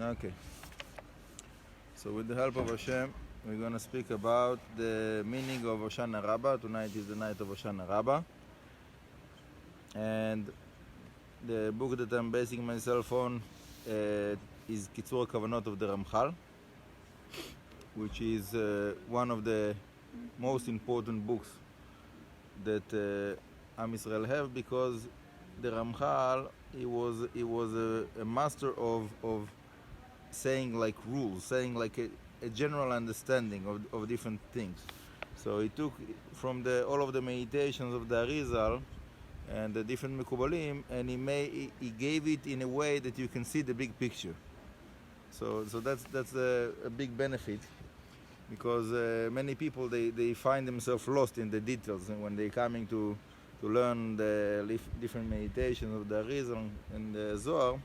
Okay. So with the help of Hashem, we're going to speak about the meaning of Hoshana Raba. Tonight is the night of Hoshana Raba. And the book that I'm basing myself on is Kitzur Kavanot of the Ramchal, which is one of the most important books that Am Yisrael have, because the Ramchal, he was a master of saying like rules, saying like a general understanding of different things. So he took from all of the meditations of the Arizal and the different Mekubalim, and he gave it in a way that you can see the big picture. So that's a big benefit, because many people they find themselves lost in the details, and when they're coming to learn the different meditations of the Arizal and the Zohar.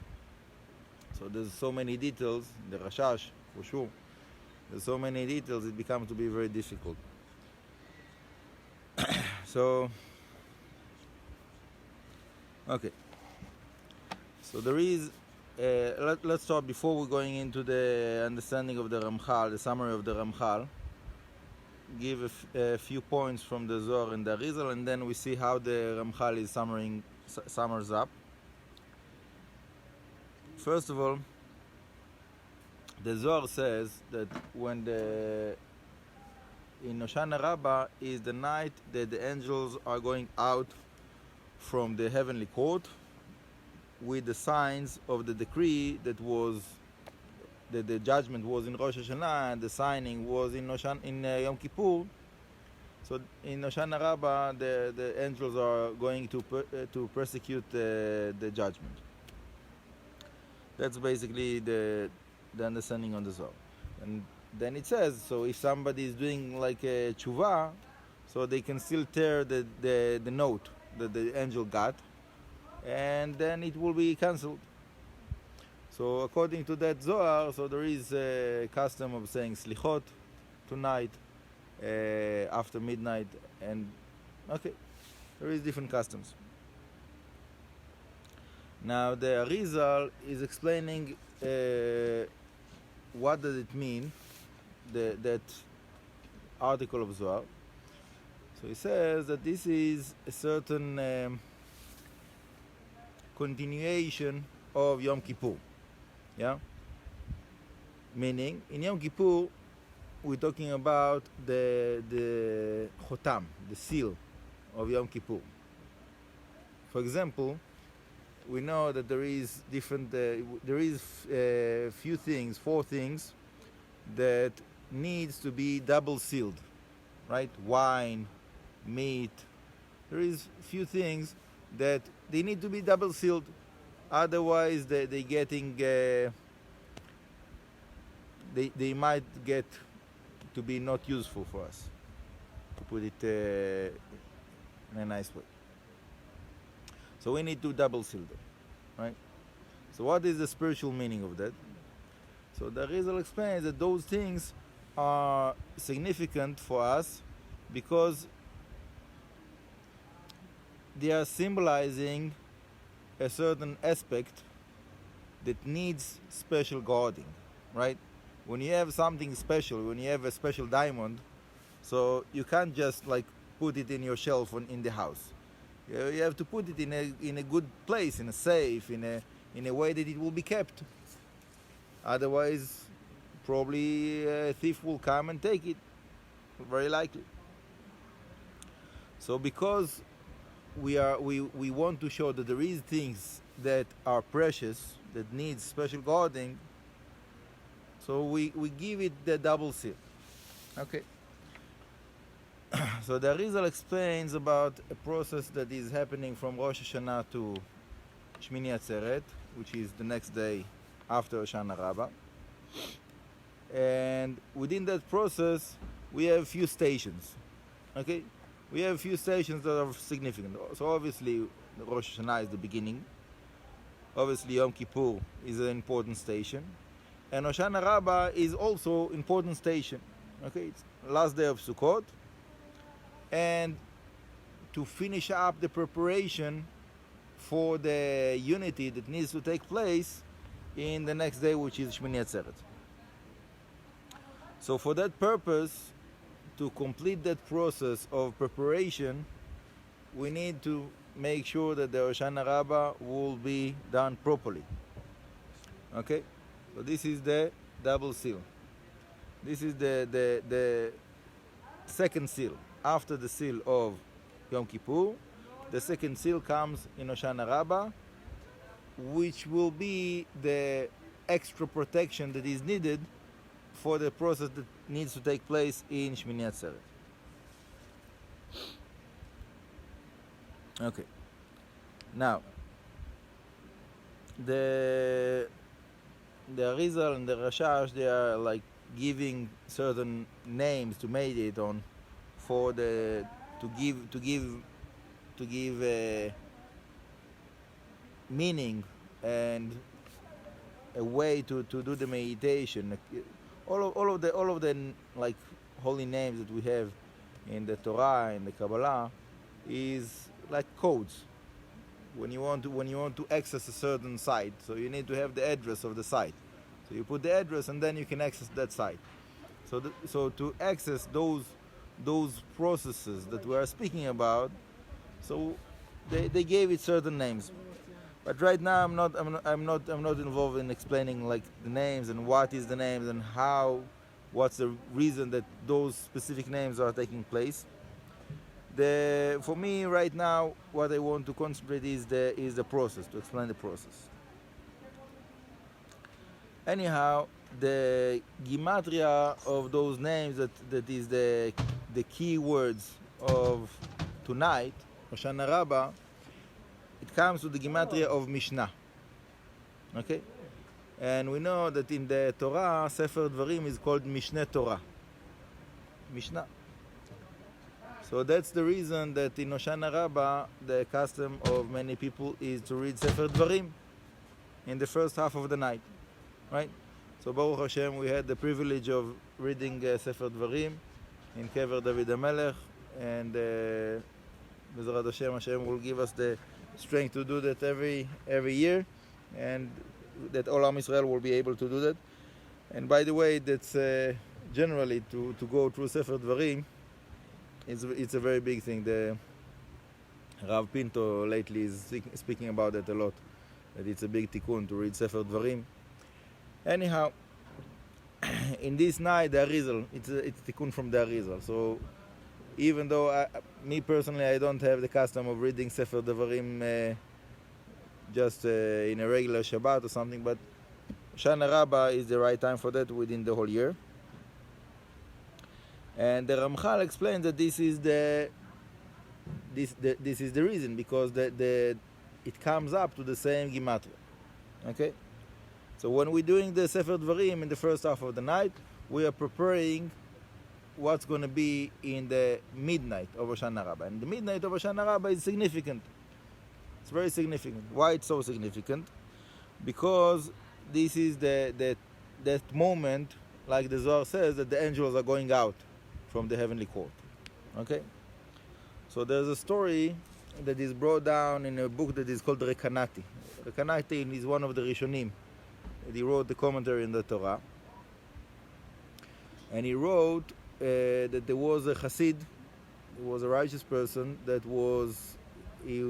So there's so many details, the Rashash, for sure. There's so many details, it becomes to be very difficult. So, okay. So there is, let's start, before we're going into the understanding of the Ramchal, the summary of the Ramchal, give a few points from the Zohar and the Arizal, and then we see how the Ramchal is summers up. First of all, the Zohar says that when in Hoshana Raba is the night that the angels are going out from the heavenly court with the signs of the decree that the judgment was in Rosh Hashanah and the signing was in Yom Kippur. So in Hoshana Raba, the angels are going to persecute the judgment. That's basically the understanding on the Zohar. And then it says, so if somebody is doing like a tshuva, so they can still tear the note that the angel got, and then it will be cancelled. So according to that Zohar, so there is a custom of saying slichot tonight, after midnight, and okay, there is different customs. Now the Arizal is explaining what does it mean, that article of Zohar. So he says that this is a certain continuation of Yom Kippur. Yeah? Meaning, in Yom Kippur, we're talking about the Chotam, the seal of Yom Kippur. For example, we know that there is four things that needs to be double sealed, right? Wine, meat. There is few things that they need to be double sealed, otherwise they might get to be not useful for us, to put it in a nice way. So we need to double seal them, right? So what is the spiritual meaning of that? So the Arizal explains that those things are significant for us because they are symbolizing a certain aspect that needs special guarding, right? When you have something special, when you have a special diamond, so you can't just like put it in your shelf in the house. You have to put it in a good place, in a safe, in a way that it will be kept. Otherwise, probably a thief will come and take it, very likely. So because we want to show that there is things that are precious, that need special guarding, so we give it the double seal. Okay. So the Arizal explains about a process that is happening from Rosh Hashanah to Shmini Atzeret, which is the next day after Hoshana Raba. And within that process, we have few stations. Okay? We have few stations that are significant. So obviously, Rosh Hashanah is the beginning. Obviously, Yom Kippur is an important station. And Hoshana Raba is also important station. Okay? It's last day of Sukkot. And to finish up the preparation for the unity that needs to take place, in the next day, which is Shmini Atzeret. So for that purpose, to complete that process of preparation, we need to make sure that the Hoshana Raba will be done properly. Okay? So this is the double seal. This is the second seal. After the seal of Yom Kippur, the second seal comes in Hoshana Raba, which will be the extra protection that is needed for the process that needs to take place in Shmini Atzeret. Okay. Now, the Arizal and the Rashash, they are like giving certain names to meditate on, for the to give a meaning and a way to do the meditation. All of the like holy names that we have in the Torah and the Kabbalah is like codes. When you want to access a certain site, so you need to have the address of the site. So you put the address and then you can access that site. So to access those processes that we are speaking about, so they gave it certain names. But right now I'm not involved in explaining like the names and what is the names and what's the reason that those specific names are taking place. For me right now, what I want to concentrate is the process, to explain the process. Anyhow, the gematria of those names that is the key words of tonight, Hoshana Raba, it comes to the gematria of Mishnah. Okay? And we know that in the Torah, Sefer Dvarim is called Mishneh Torah. Mishnah. So that's the reason that in Hoshana Raba, the custom of many people is to read Sefer Dvarim in the first half of the night. Right? So Baruch Hashem, we had the privilege of reading Sefer Dvarim in Kever David HaMelech, and Bezrat Hashem will give us the strength to do that every year, and that all Am Israel will be able to do that. And by the way, that's generally to go through Sefer Dvarim, it's a very big thing. The Rav Pinto lately is speaking about it a lot, that it's a big tikkun to read Sefer Dvarim. Anyhow, in this night, the Arizal, it's tikkun from the Arizal. So even though me personally, I don't have the custom of reading Sefer Dvarim just in a regular Shabbat or something, but Hoshana Raba is the right time for that within the whole year. And the Ramchal explains that this is the reason, because it comes up to the same gematria. Okay? So when we're doing the Sefer Dvarim in the first half of the night, we are preparing what's going to be in the midnight of Hoshana Raba. And the midnight of Hoshana Raba is significant. It's very significant. Why it's so significant? Because this is that moment, like the Zohar says, that the angels are going out from the heavenly court. Okay? So there's a story that is brought down in a book that is called Rekanati. Rekanati is one of the Rishonim. He wrote the commentary in the Torah. And he wrote that there was a Chassid, he was a righteous person, he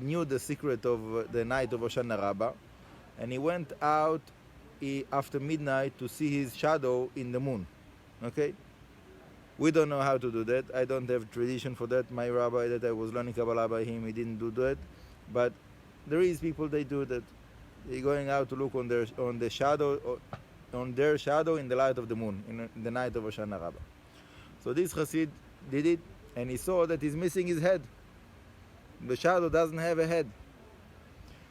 knew the secret of the night of Hoshana Raba, and he went out after midnight to see his shadow in the moon. Okay? We don't know how to do that. I don't have tradition for that. My rabbi that I was learning Kabbalah by him, he didn't do that. But there is people, they do that. They're going out to look on their shadow in the light of the moon in the night of Hoshana Raba. So this Chassid did it, and he saw that he's missing his head. The shadow doesn't have a head.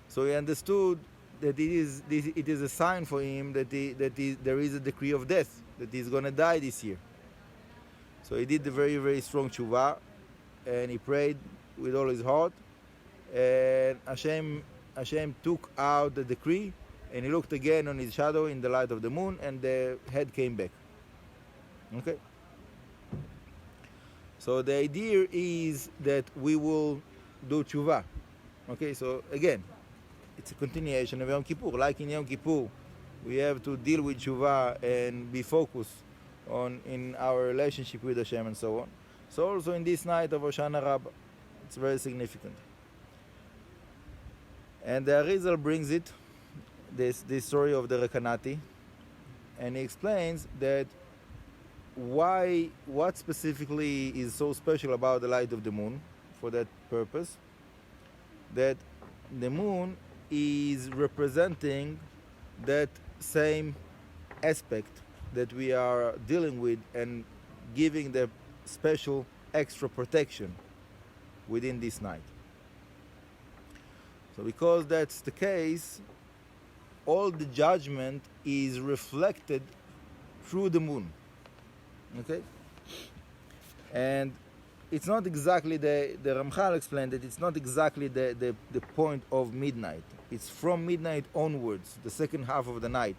So he understood that it is a sign for him that there is a decree of death, that he's going to die this year. So he did a very, very strong tshuva, and he prayed with all his heart, and Hashem took out the decree, and he looked again on his shadow in the light of the moon, and the head came back. Okay? So the idea is that we will do tshuva. Okay, so again, it's a continuation of Yom Kippur. Like in Yom Kippur, we have to deal with tshuva and be focused on in our relationship with Hashem and so on. So also in this night of Hoshana Raba, it's very significant. And the Arizal brings it, this story of the Rekanati, and he explains that what specifically is so special about the light of the moon for that purpose, that the moon is representing that same aspect that we are dealing with and giving the special extra protection within this night. So because that's the case, all the judgment is reflected through the moon. Okay? And it's not exactly the Ramchal explained that it's not exactly the point of midnight. It's from midnight onwards, the second half of the night.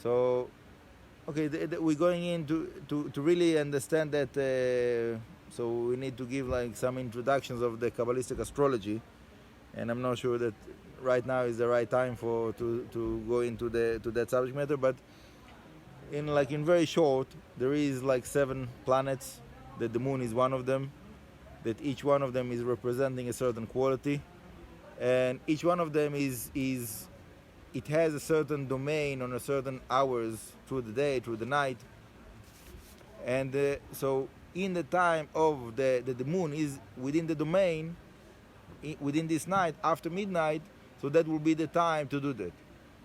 So, okay, we're going in to really understand that. So we need to give like some introductions of the Kabbalistic astrology, and I'm not sure that right now is the right time to go into that subject matter. But in very short, there is like 7 planets. That the moon is one of them, that each one of them is representing a certain quality, and each one of them it has a certain domain on a certain hours through the day, through the night, and so in the time of the moon is within the domain, within this night after midnight, so that will be the time to do that.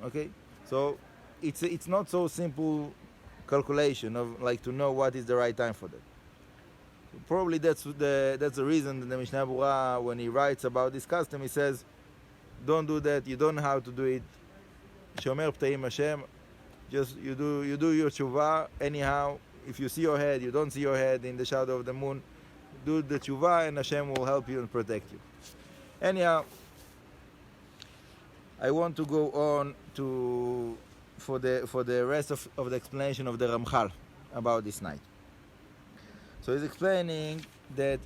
Okay, so it's not so simple calculation of like to know what is the right time for that. Probably that's the reason that the Mishnah Berurah, when he writes about this custom, he says, don't do that, you don't know how to do it. Shomer P'taim Hashem, just you do your tshuva anyhow. If you see your head, you don't see your head in the shadow of the moon, do the tshuva and Hashem will help you and protect you. Anyhow, I want to go on for the rest of the explanation of the Ramchal about this night. So he's explaining that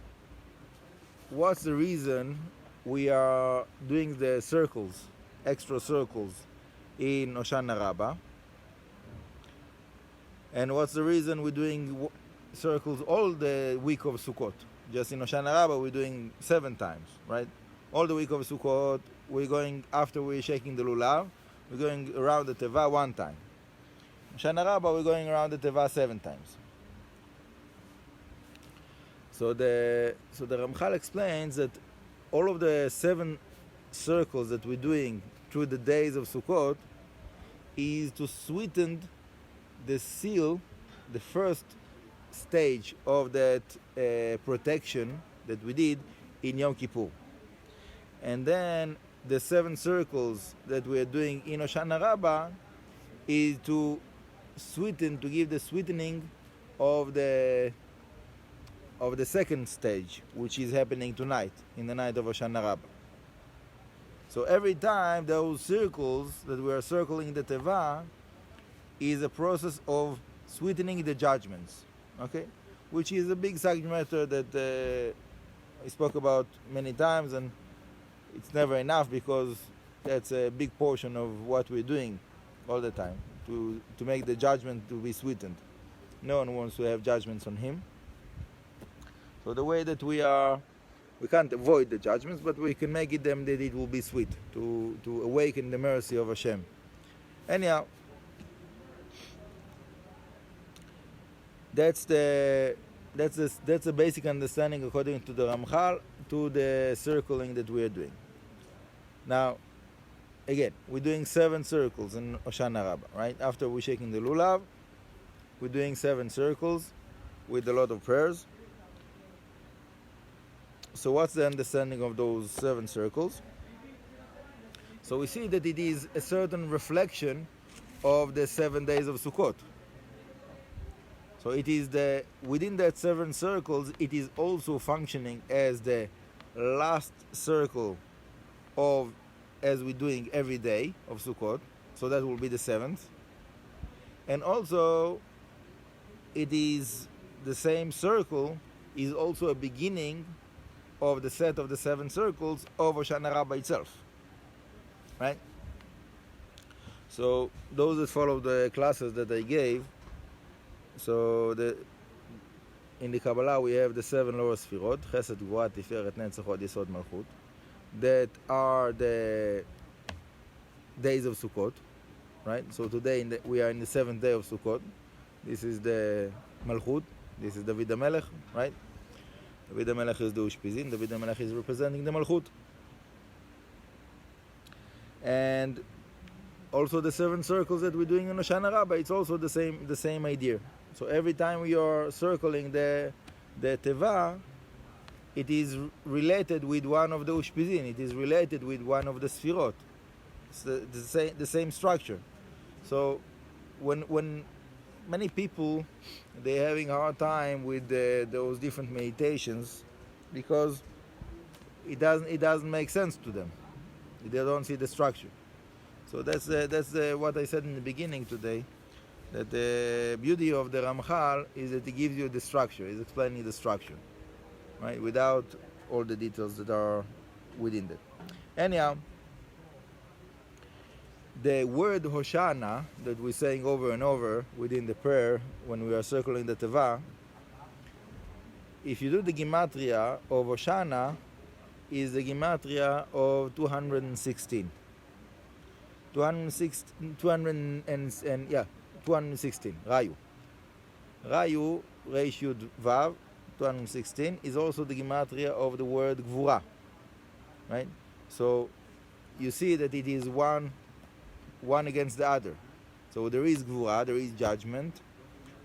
what's the reason we are doing the circles, extra circles in Hoshana Raba, and what's the reason we're doing circles all the week of Sukkot. Just in Hoshana Raba we're doing 7 times, right? All the week of Sukkot we're going, after we're shaking the lulav, we're going around the teva 1 time. Hoshana Raba we're going around the teva 7 times. So the Ramchal explains that all of the 7 circles that we're doing through the days of Sukkot is to sweeten the seal, the first stage of that protection that we did in Yom Kippur. And then the 7 circles that we are doing in Hoshana Raba is to sweeten, to give the sweetening of the second stage, which is happening tonight, in the night of Hoshana Raba. So every time those circles that we are circling the Teva is a process of sweetening the judgments, okay? Which is a big subject matter that I spoke about many times, and it's never enough because that's a big portion of what we're doing all the time, to make the judgment to be sweetened. No one wants to have judgments on him. So the way that we can't avoid the judgments, but we can make it them that it will be sweet, to awaken the mercy of Hashem. Anyhow, that's a basic understanding according to the Ramchal to the circling that we are doing. Now, again, we're doing 7 circles in Hoshana Raba, right? After we're shaking the lulav, we're doing 7 circles with a lot of prayers. So what's the understanding of those 7 circles? So we see that it is a certain reflection of the 7 days of Sukkot. So it is within that 7 circles, it is also functioning as the last circle of, as we're doing every day of Sukkot. So that will be the 7th. And also, it is the same circle is also a beginning of the set of the 7 circles of Hoshana Raba itself. right? So those that follow the classes that I gave, so in the Kabbalah we have the 7 lower Sfirot, Chesed, Gvura, Tiferet, Netzach, Hod, Yesod, Malchut, that are the days of Sukkot, right? So today we are in the 7th day of Sukkot. This is the Malchut, this is David HaMelech, right? David HaMelech is the Ushpizin, David HaMelech is representing the Malchut. And also the 7 circles that we're doing in Hoshana Raba, it's also the same idea. So every time we are circling the Teva, it is related with one of the Ushpizin, it is related with one of the Sfirot. It's the same structure. So when many people, they're having a hard time with those different meditations because it doesn't make sense to them. They don't see the structure. So that's what I said in the beginning today, that the beauty of the Ramchal is that he gives you the structure. He's explaining the structure, right, without all the details that are within that. Anyhow, the word Hoshana that we're saying over and over within the prayer when we are circling the Teva, if you do the Gematria of Hoshana, is the Gematria of 216. 216, Rayu. Rayu, Reish Yud Vav, 216, is also the Gematria of the word Gvura, right? So you see that it is one against the other. So there is Gvura, there is judgment.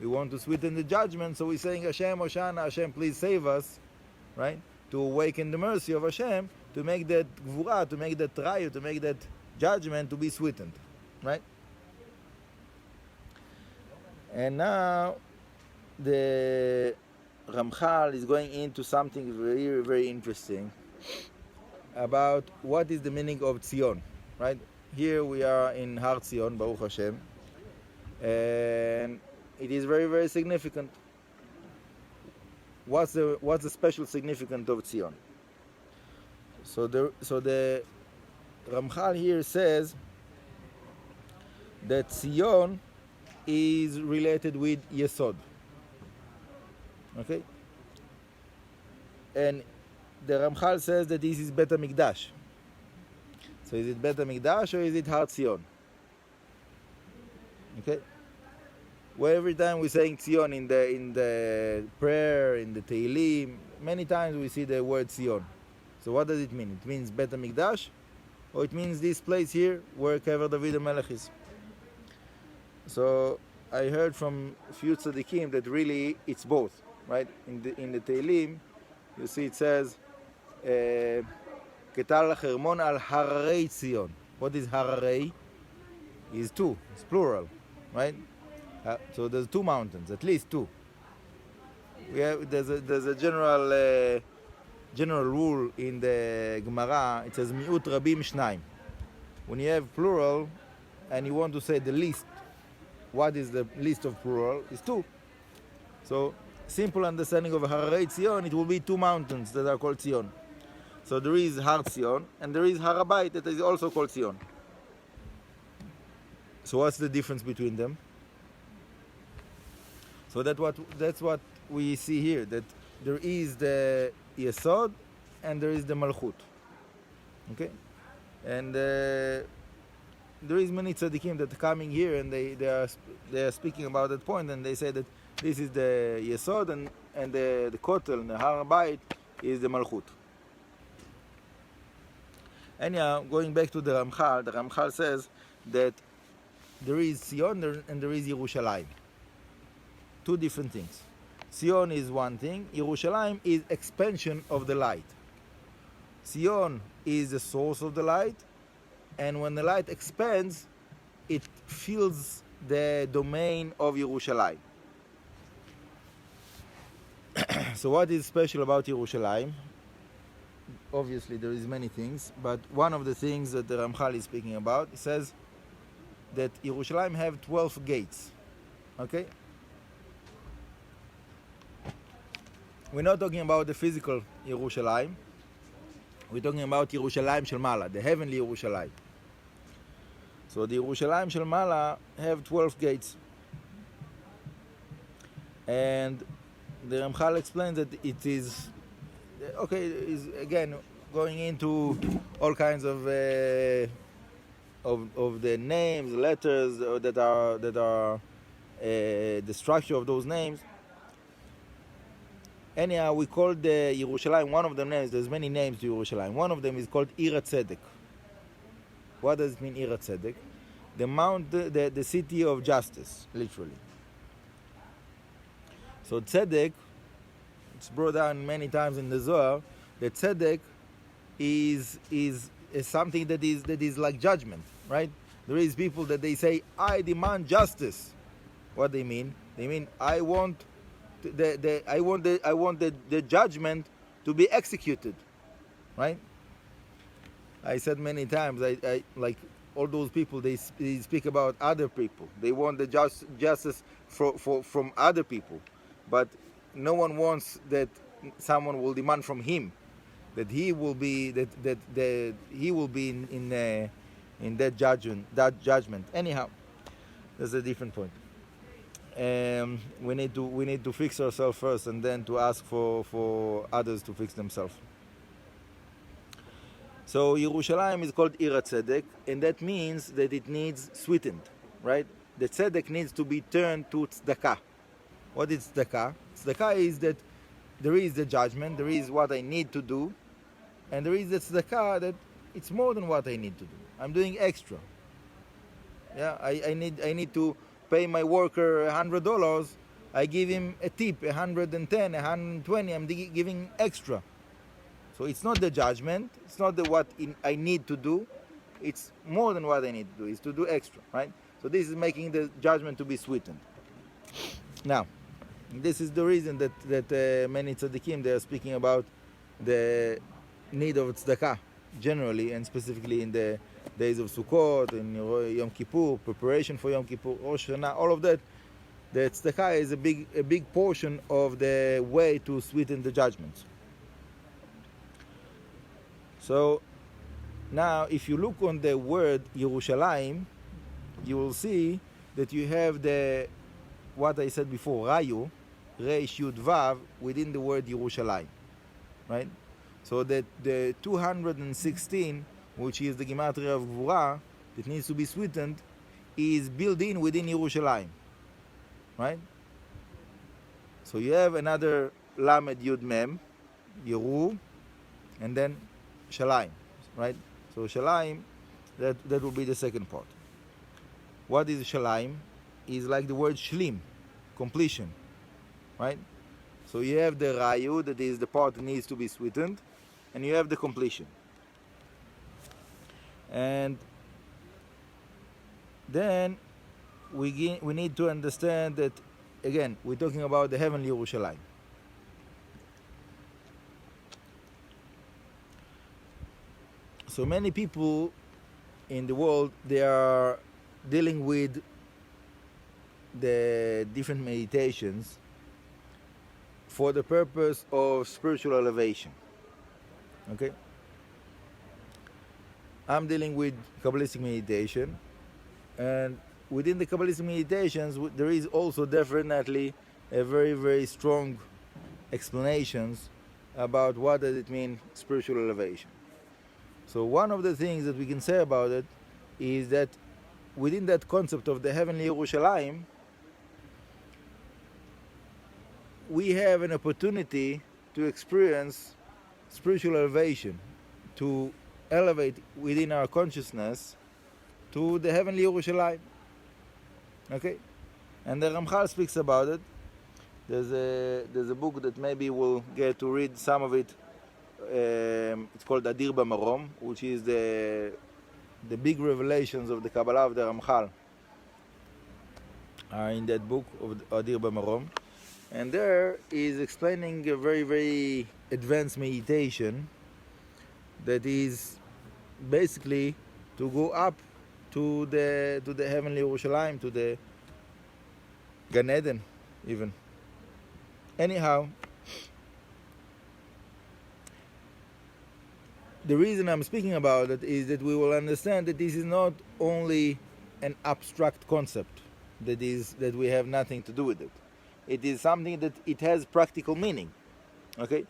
We want to sweeten the judgment, so we're saying Hashem, Hoshana, Hashem, please save us, right? To awaken the mercy of Hashem, to make that Gvura, to make that Rayu, to make that judgment to be sweetened, right? And now the Ramchal is going into something very, very interesting about what is the meaning of Tzion, right? Here we are in Har Tzion, Baruch Hashem, and it is very, very significant. What's the special significance of Tzion? So the Ramchal here says that Tzion is related with Yesod. Okay? And the Ramchal says that this is Bet HaMikdash. So is it Bet HaMikdash or is it Har Tzion? Okay? Well, every time we're saying Tzion in the prayer, in the Tehillim, many times we see the word Tzion. So what does it mean? It means Bet HaMikdash, or it means this place here where Kever David HaMelech is. So I heard from a few tzaddikim that really it's both, right? In the Tehillim, you see it says, Ketal Hermon al Hararei Tzion. What is Hararei? Is 2. It's plural, right? So there's 2 mountains, at least 2. There's a general rule in the Gemara. It says Mi'ut Rabim Shnaim. When you have plural and you want to say the least, what is the least of plural? Is 2. So simple understanding of Hararei Tzion, it will be 2 mountains that are called Tzion. So there is Har Tzion and there is Har Habayit that is also called Tzion. So what's the difference between them? So that's what we see here, that there is the Yesod and there is the Malchut. Okay? And there is many tzaddikim that are coming here and they are speaking about that point, and they say that this is the Yesod and the Kotel and the Har Habayit is the Malchut. Anyhow, going back to the Ramchal says that there is Sion and there is Yerushalayim. 2 different things. Sion is one thing, Yerushalayim is expansion of the light. Sion is the source of the light, and when the light expands, it fills the domain of Yerushalayim. So what is special about Yerushalayim? Obviously there is many things, but one of the things that the Ramchal is speaking about, he says that Yerushalayim have 12 gates. Okay? We're not talking about the physical Yerushalayim. We're talking about Yerushalayim Shel Mala, the heavenly Yerushalayim. So the Yerushalayim Shel Mala have 12 gates. And the Ramchal explains that it is, okay, is again going into all kinds of the names, letters that are the structure of those names. Anyhow, we call the Yerushalayim, one of the names, there's many names to Yerushalayim. One of them is called Ir HaTzedek. What does it mean, Ir HaTzedek? The city of justice, literally. So Tzedek, it's brought down many times in the Zohar, that Tzedek is something that is like judgment, right? There is people that they say, I demand justice. What they mean? They mean I want the judgment to be executed, right? I said many times, I like all those people, they speak about other people. They want the justice from other people, but no one wants that someone will demand from him that he will be he will be in that judgment. Anyhow, that's a different point. We need to fix ourselves first, and then to ask for others to fix themselves. So Yerushalayim is called Ir HaTzedek, and that means that it needs sweetened, right? The tzedek needs to be turned to tzedakah. What is tzedakah? Tzedakah is that there is the judgment, there is what I need to do, and there is the tzedakah that it's more than what I need to do. I'm doing extra. Yeah, I need to pay my worker $100. I give him a tip, 110, 120. I'm giving extra. So it's not the judgment. It's not what I need to do. It's more than what I need to do. It's to do extra, right? So this is making the judgment to be sweetened. Now, this is the reason that many tzaddikim, they are speaking about the need of tzedakah generally, and specifically in the days of Sukkot, in Yom Kippur, preparation for Yom Kippur, Hoshanah, all of that. The tzedakah is a big portion of the way to sweeten the judgments. So now, if you look on the word Yerushalayim, you will see that you have what I said before, Rayu, Reish Yud Vav, within the word Yerushalayim, right? So that the 216, which is the gematria of Gvura, that needs to be sweetened, is built in within Yerushalayim, right? So you have another Lamed Yud Mem, Yeru, and then Shalayim, right? So Shalayim, that will be the second part. What is Shalayim? Is like the word Shlim, completion, right? So you have the Rayu, that is the part that needs to be sweetened, and you have the completion. And then we need to understand that, again, we're talking about the heavenly Yerushalayim. So many people in the world, they are dealing with the different meditations for the purpose of spiritual elevation. Okay? I'm dealing with Kabbalistic meditation, and within the Kabbalistic meditations, there is also definitely a very, very strong explanations about what does it mean, spiritual elevation. So one of the things that we can say about it is that within that concept of the heavenly Yerushalayim, we have an opportunity to experience spiritual elevation, to elevate within our consciousness to the heavenly Yerushalayim. Okay? And the Ramchal speaks about it. There's a book that maybe we'll get to read some of it. It's called Adir Bamarom, which is the big revelations of the Kabbalah of the Ramchal are in that book of Adir Bamarom. And there is explaining a very, very advanced meditation that is basically to go up to the heavenly Yerushalayim, to the Gan Eden even. Anyhow, the reason I'm speaking about it is that we will understand that this is not only an abstract concept that we have nothing to do with it. It is something that it has practical meaning. Okay,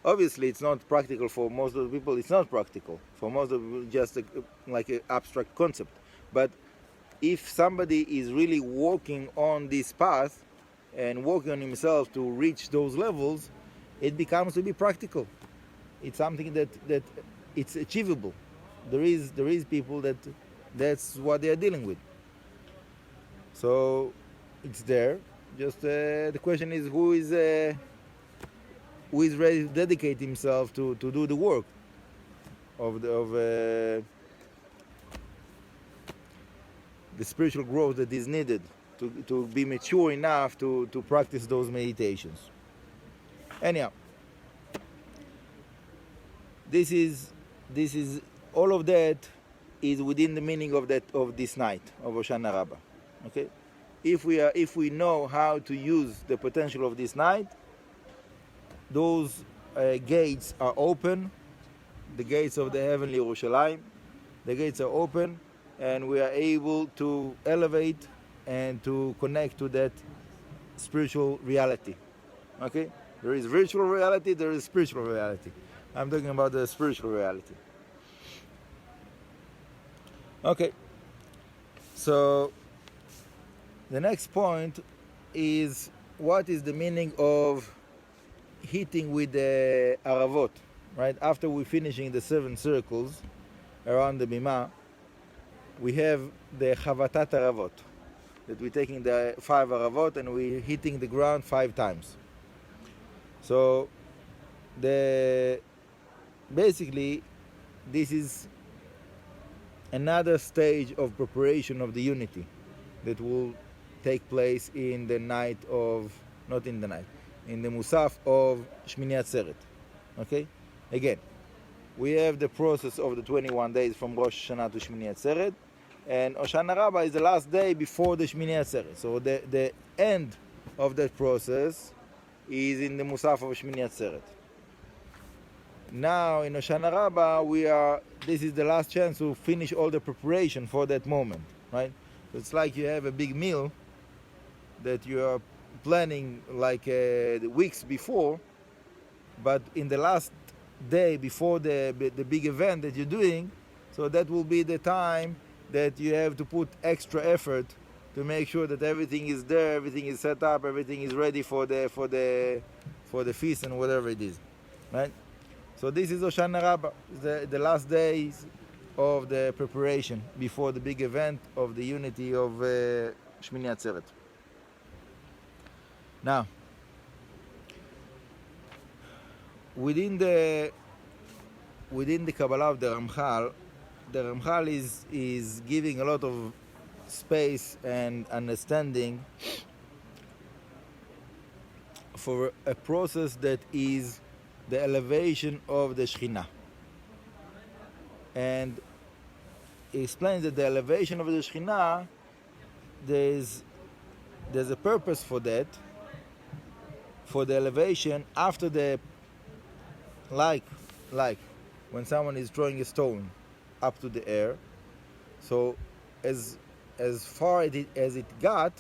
obviously it's not practical for most of the people. It's not practical for most of the people, just like an abstract concept. But if somebody is really walking on this path and working on himself to reach those levels, it becomes to be practical. It's something that it's achievable. There is people that's what they are dealing with. So it's there. Just the question is who is ready to dedicate himself to do the work of the spiritual growth that is needed to be mature enough to practice those meditations. Anyhow, this is all of that is within the meaning of this night of Hoshana Raba. Okay, if we know how to use the potential of this night, those gates are open, the gates of the heavenly Yerushalayim, the gates are open, and we are able to elevate and to connect to that spiritual reality. Okay, there is virtual reality, there is spiritual reality. I'm talking about the spiritual reality. Okay, so the next point is what is the meaning of hitting with the Aravot, right? After we're finishing the 7 circles around the Bima, we have the Chavatat Aravot, that we're taking the 5 Aravot and we're hitting the ground 5 times. So basically this is another stage of preparation of the unity that will take place in the night of, not in the night, in the Musaf of Shmini Atzeret. Okay? Again, we have the process of the 21 days from Rosh Hashanah to Shmini Atzeret, and Hoshana Raba is the last day before the Shmini Atzeret. So the end of that process is in the Musaf of Shmini Atzeret. Now in Hoshana Raba, this is the last chance to finish all the preparation for that moment, right? So it's like you have a big meal that you are planning like weeks before, but in the last day before the big event that you're doing, so that will be the time that you have to put extra effort to make sure that everything is there, everything is set up, everything is ready for the feast and whatever it is, right? So this is Hoshana Raba, the last days of the preparation before the big event of the unity of Shmini Atzeret. Now, within the Kabbalah of the Ramchal is giving a lot of space and understanding for a process that is the elevation of the Shekhinah. And he explains that the elevation of the Shekhinah, there's a purpose for that, for the elevation after the, like when someone is throwing a stone up to the air, so as far as it got,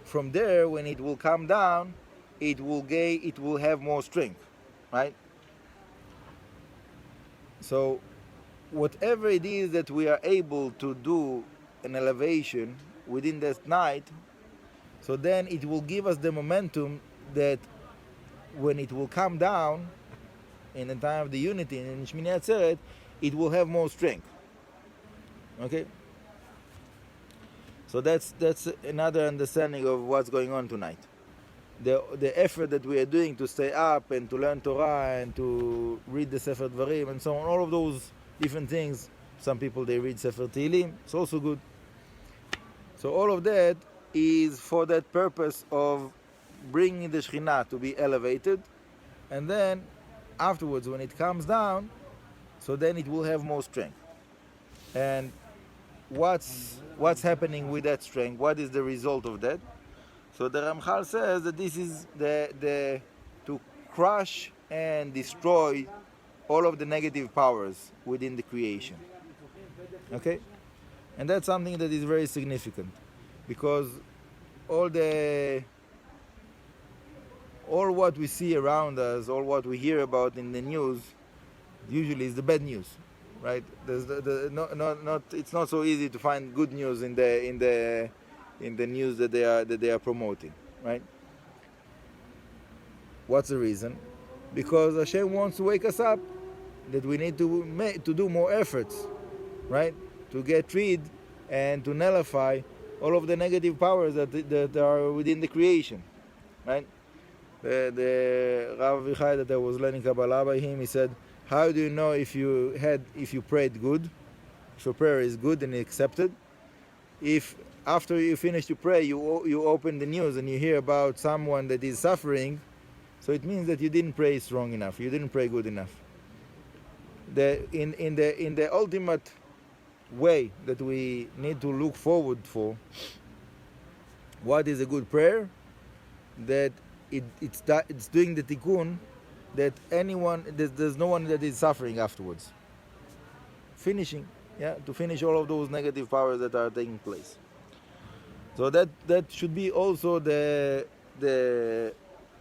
from there when it will come down, it will have more strength, right? So whatever it is that we are able to do an elevation within that night, so then it will give us the momentum that when it will come down in the time of the unity in Shmini Atzeret, it will have more strength. Okay? So that's another understanding of what's going on tonight. The effort that we are doing to stay up and to learn Torah and to read the Sefer Dvarim and so on, all of those different things. Some people, they read Sefer Tehillim, it's also good. So all of that is for that purpose of bringing the Shekhinah to be elevated, and then afterwards when it comes down, so then it will have more strength. And what's happening with that strength? What is the result of that? So the Ramchal says that this is the to crush and destroy all of the negative powers within the creation. Okay? And that's something that is very significant, because all what we see around us, all what we hear about in the news, usually is the bad news, right? There's it's not so easy to find good news in the news that they are promoting, right? What's the reason? Because Hashem wants to wake us up, that we need to do more efforts, right? To get rid and to nullify all of the negative powers that are within the creation, right? The Rav Vichai that I was learning Kabbalah by him, he said, how do you know if you prayed good, if your prayer is good and accepted? If after you finish to pray, you open the news and you hear about someone that is suffering, so it means that you didn't pray strong enough, you didn't pray good enough. In the ultimate way that we need to look forward for, what is a good prayer? That it's doing the tikkun, that there's no one that is suffering afterwards. Finishing, to finish all of those negative powers that are taking place. So that should be also the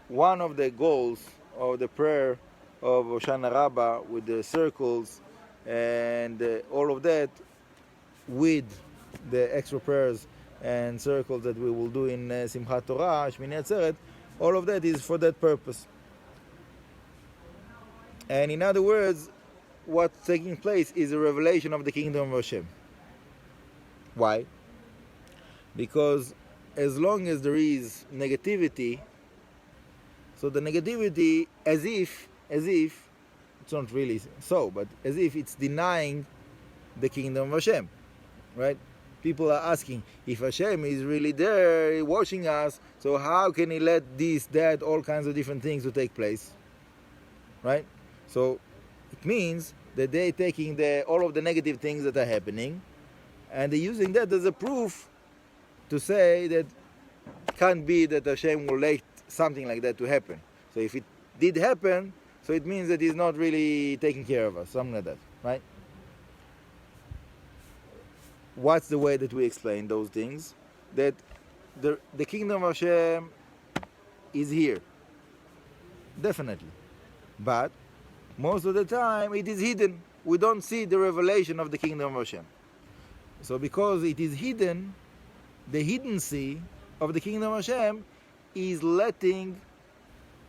one of the goals of the prayer of Hoshana Raba, with the circles and all of that, with the extra prayers and circles that we will do in Simchat Torah, Shmini Atzeret. All of that is for that purpose. And in other words, what's taking place is a revelation of the kingdom of Hashem. Why? Because as long as there is negativity, so the negativity, as if it's not really so, but as if it's denying the kingdom of Hashem, right? People are asking, if Hashem is really there watching us, so how can he let this, that, all kinds of different things to take place, right? So it means that they're taking all of the negative things that are happening, and they're using that as a proof to say that it can't be that Hashem will let something like that to happen. So if it did happen, so it means that he's not really taking care of us, something like that, right? What's the way that we explain those things? That the kingdom of Hashem is here, definitely, but most of the time it is hidden. We don't see the revelation of the kingdom of Hashem. So because it is hidden, the hiddency of the kingdom of Hashem is letting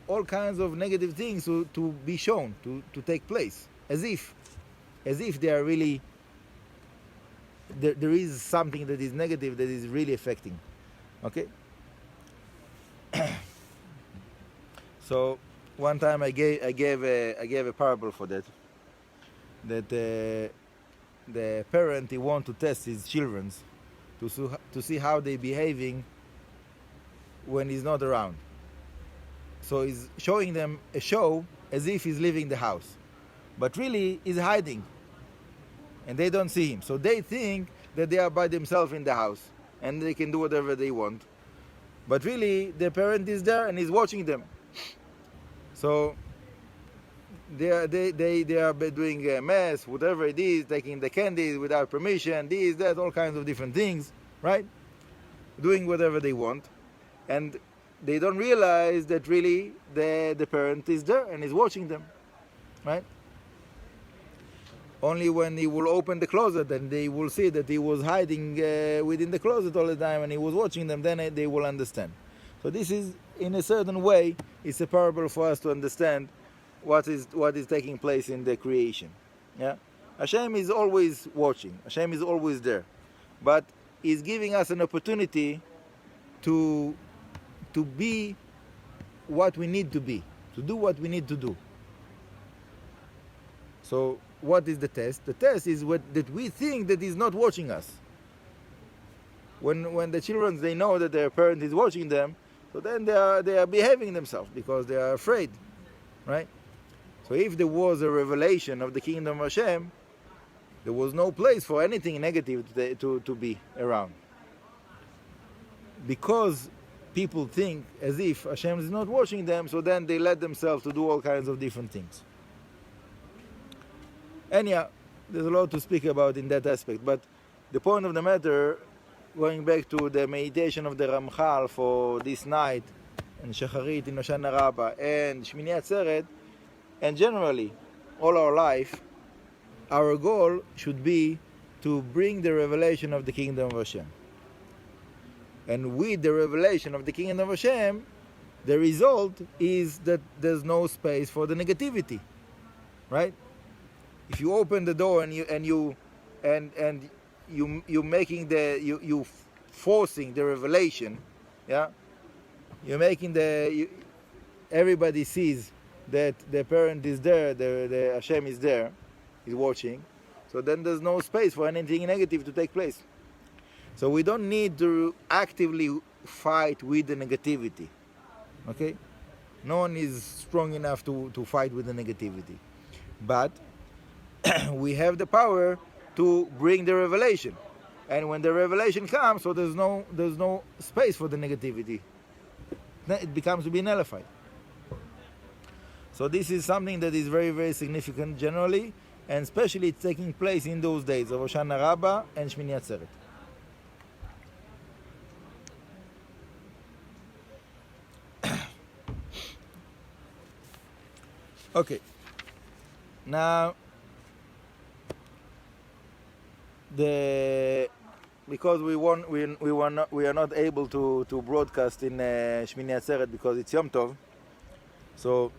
all kinds of negative things to be shown, to take place, as if they are really, there is something that is negative that is really affecting. Okay? So one time I gave a parable for that. That the parent, he want to test his children to see how they behaving when he's not around. So he's showing them a show as if he's leaving the house, but really he's hiding, and they don't see him. So they think that they are by themselves in the house and they can do whatever they want, but really the parent is there and he's watching them. So they are doing a mess, whatever it is, taking the candies without permission, this, that, all kinds of different things, right? Doing whatever they want, and they don't realize that really the parent is there and is watching them, right? Only when he will open the closet and they will see that he was hiding within the closet all the time and he was watching them, then they will understand. So this is, in a certain way, it's a parable for us to understand what is taking place in the creation. Yeah, Hashem is always watching. Hashem is always there, but He's giving us an opportunity to be what we need to be, to do what we need to do. So what is the test? The test is that we think that He's not watching us. When the children, they know that their parent is watching them, so then they are behaving themselves because they are afraid, right? So if there was a revelation of the kingdom of Hashem, there was no place for anything negative to be around. Because people think as if Hashem is not watching them, so then they let themselves to do all kinds of different things. Anyhow, there's a lot to speak about in that aspect, but the point of the matter, going back to the meditation of the Ramchal for this night, and Shacharit in Hoshana Raba, and Shmini Atzeret, and generally, all our life, our goal should be to bring the revelation of the kingdom of Hashem. And with the revelation of the kingdom of Hashem, the result is that there's no space for the negativity, right? If you open the door and you forcing the revelation, yeah, you're making everybody sees that the parent is there, the Hashem is there, is watching. So then there's no space for anything negative to take place. So we don't need to actively fight with the negativity. Okay? No one is strong enough to fight with the negativity. But we have the power to bring the revelation. And when the revelation comes, so there's no space for the negativity. It becomes to be nullified. So this is something that is very, very significant generally, and especially it's taking place in those days of Hoshana Raba and Shmini Atzeret. Okay. Now, because we are not able to broadcast in Shmini Atzeret because it's Yom Tov, so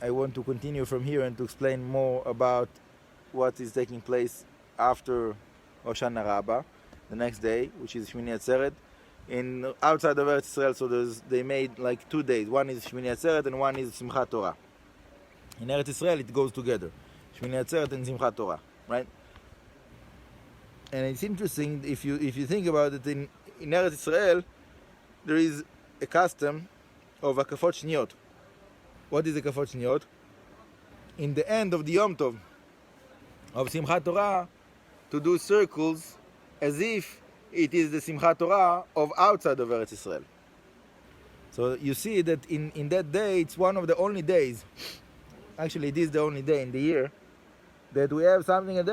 I want to continue from here and to explain more about what is taking place after Hoshana Raba, the next day, which is Shmini Atzeret, in outside of Eretz Israel. So they made like 2 days. One is Shmini Atzeret and one is Simchat Torah. In Eretz Israel, it goes together, Shmini Atzeret and Simchat Torah, right? And it's interesting if you think about it. In Eretz Israel, there is a custom of Akafot Shniyot. What is Akafot Shniyot? In the end of the Yom Tov of Simchat Torah, to do circles as if it is the Simchat Torah of outside of Eretz Israel. So you see that in that day, it's one of the only days, actually it is the only day in the year, that we have something like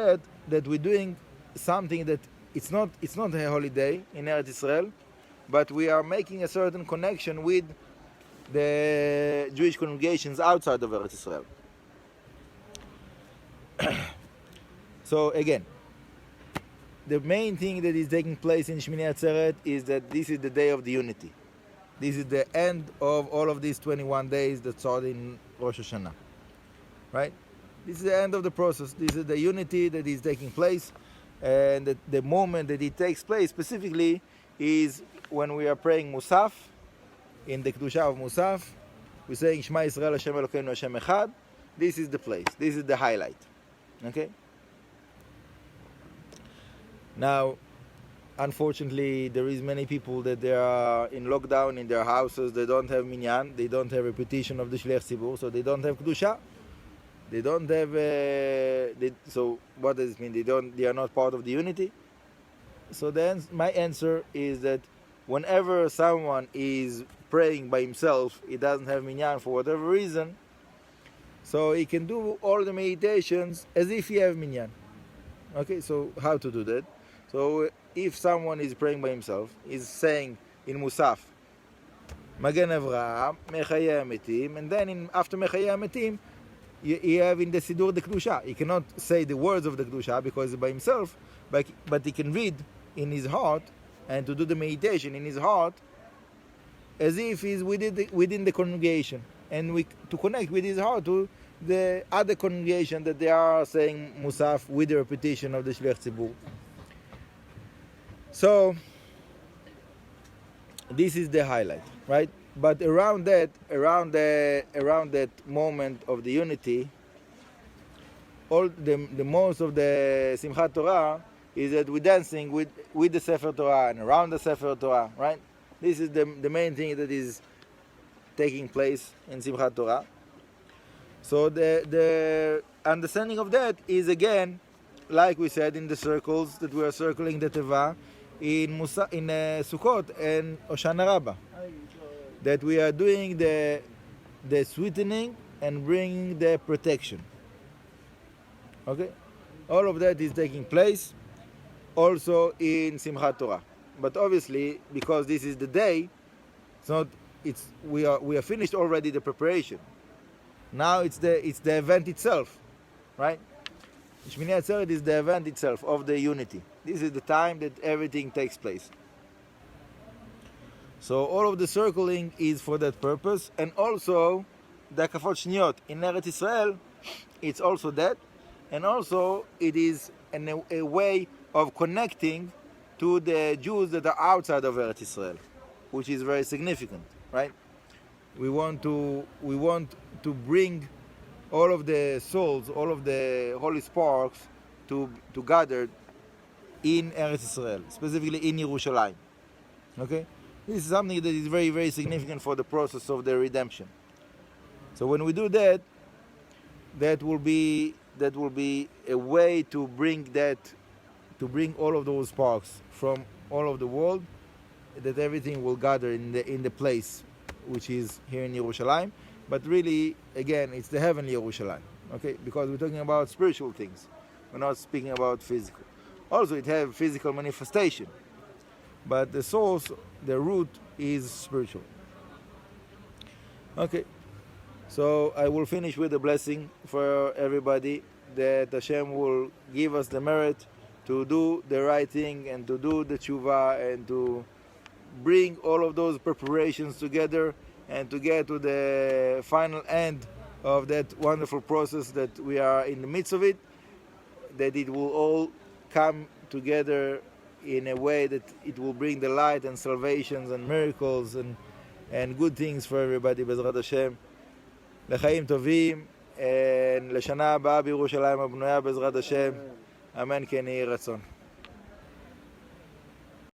that we're doing something that it's not a holiday in Eretz Israel, but we are making a certain connection with the Jewish congregations outside of Eretz Israel. So again, the main thing that is taking place in Shmini Atzeret is that this is the day of the unity. This is the end of all of these 21 days that started in Rosh Hashanah. Right? This is the end of the process. This is the unity that is taking place. And the moment that it takes place specifically is when we are praying Musaf, in the Kedusha of Musaf. We're saying Shema Yisrael Hashem Elokeinu Hashem Echad. This is the place. This is the highlight. Okay? Now, unfortunately, there is many people that they are in lockdown in their houses. They don't have minyan. They don't have repetition of the Shliach Tzibur. So they don't have Kedusha. They don't have... so what does it mean? They are not part of the unity? So then my answer is that whenever someone is praying by himself, he doesn't have minyan for whatever reason, so he can do all the meditations as if he have minyan. Okay, so how to do that? So if someone is praying by himself, is saying in Musaf, Magen Avraham, Mechayei HaMetim, and then after Mechayei HaMetim, you have in the Sidur the Kedusha. He cannot say the words of the Kedusha because by himself, but he can read in his heart and to do the meditation in his heart as if he's within the congregation, and to connect with his heart to the other congregation that they are saying Musaf with the repetition of the Shliach Tzibur. So this is the highlight, right? But around that moment of the unity, all the most of the Simchat Torah is that we're dancing with the Sefer Torah and around the Sefer Torah, right? This is the main thing that is taking place in Simchat Torah. So the understanding of that is, again, like we said in the circles that we are circling the Teva in Sukkot and Hoshana Raba, that we are doing the sweetening and bringing the protection. Okay? All of that is taking place also in Simchat Torah. But obviously, because this is the day, we are finished already the preparation. Now it's the event itself, right? Shmini Atzeret is the event itself of the unity. This is the time that everything takes place. So all of the circling is for that purpose, and also the Kafot Shniyot in Eretz Israel, it's also that, and also it is a way of connecting to the Jews that are outside of Eretz Israel, which is very significant, right? We want to bring all of the souls, all of the holy sparks to gather in Eretz Israel, specifically in Yerushalayim. Okay? This is something that is very, very significant for the process of the redemption. So when we do that, that will be a way to bring all of those sparks from all of the world, that everything will gather in the place which is here in Yerushalayim. But really, again, it's the heavenly Yerushalayim, okay? Because we're talking about spiritual things. We're not speaking about physical. Also, it has physical manifestation. But the source, the root, is spiritual. Okay. So I will finish with a blessing for everybody, that Hashem will give us the merit to do the right thing and to do the tshuva and to bring all of those preparations together and to get to the final end of that wonderful process that we are in the midst of it, that it will all come together in a way that it will bring the light and salvations and miracles and good things for everybody, Bezrat Hashem. לחיים טובים, לשנה הבאה בירושלים הבנויה, בעזרת השם, אמן כן יהי רצון.